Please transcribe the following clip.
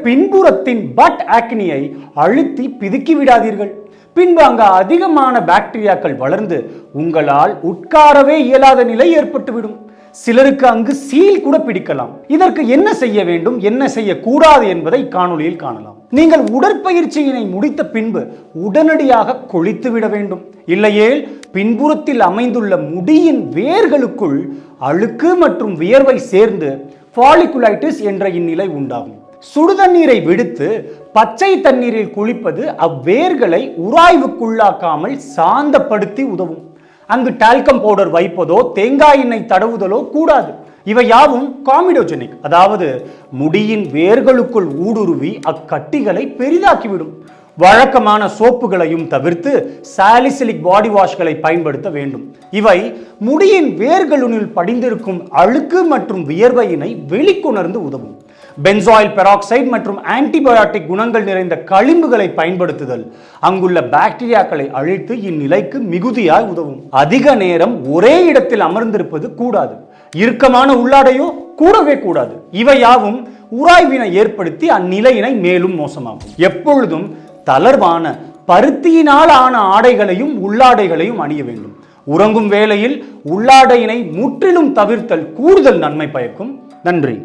பின்புறத்தின் but ஆக்னியை அழுத்தி பிதுக்கி விடாதீர்கள். பின்பு அங்கு அதிகமான பாக்டீரியாக்கள் வளர்ந்து உங்களால் உட்காரவே இயலாத நிலை ஏற்பட்டுவிடும். சிலருக்கு அங்கு சீல் கூட பிடிக்கலாம். இதற்கு என்ன செய்ய வேண்டும், என்ன செய்யக்கூடாது என்பதை காணொளியில் காணலாம். நீங்கள் உடற்பயிற்சியினை முடித்த பின்பு உடனடியாக குளித்து விட வேண்டும். இல்லையேல் பின்புறத்தில் அமைந்துள்ள முடியின் வேர்களுக்குள் அழுக்கு மற்றும் வியர்வை சேர்ந்து ஃபாலிகுலைட்டிஸ் என்ற இந்நிலை உண்டாகும். சுடுதண்ணீரை விடுத்து பச்சை தண்ணீரில் குளிப்பது அவ்வேர்களை உராய்வுக்குள்ளாக்காமல் சாந்தப்படுத்தி உதவும். அங்கு டால்கம் பவுடர் வைப்பதோ தேங்காய் எண்ணெய் தடவுதலோ கூடாது. இவை யாவும் காமிடோஜெனிக், அதாவது முடியின் வேர்களுக்குள் ஊடுருவி அக்கட்டிகளை பெரிதாக்கிவிடும். வழக்கமான சோப்புகளையும் தவிர்த்து சாலிசிலிக் பாடி வாஷ்களை பயன்படுத்த வேண்டும். இவை முடியின் வேர்களுள் படிந்திருக்கும் அழுக்கு மற்றும் வியர்வையினை வெளிக்கொணர்ந்து உதவும். பென்சாயில் பெராக்சைடு மற்றும் ஆன்டிபயோட்டிக் குணங்கள் நிறைந்த களிம்புகளை பயன்படுத்துதல் அங்குள்ள பாக்டீரியாக்களை அழித்து இந்நிலைக்கு மிகுதியாய் உதவும். அதிக நேரம் ஒரே இடத்தில் அமர்ந்திருப்பது கூடாது. இறுக்கமான உள்ளாடையோ கூடவே கூடாது. இவை யாவும் உராய்வினை ஏற்படுத்தி அந்நிலையினை மேலும் மோசமாகும். எப்பொழுதும் தளர்வான பருத்தியினால் ஆன ஆடைகளையும் உள்ளாடைகளையும் அணிய வேண்டும். உறங்கும் வேளையில் உள்ளாடையினை முற்றிலும் தவிர்த்தல் கூடுதல் நன்மை பயக்கும். நன்றி.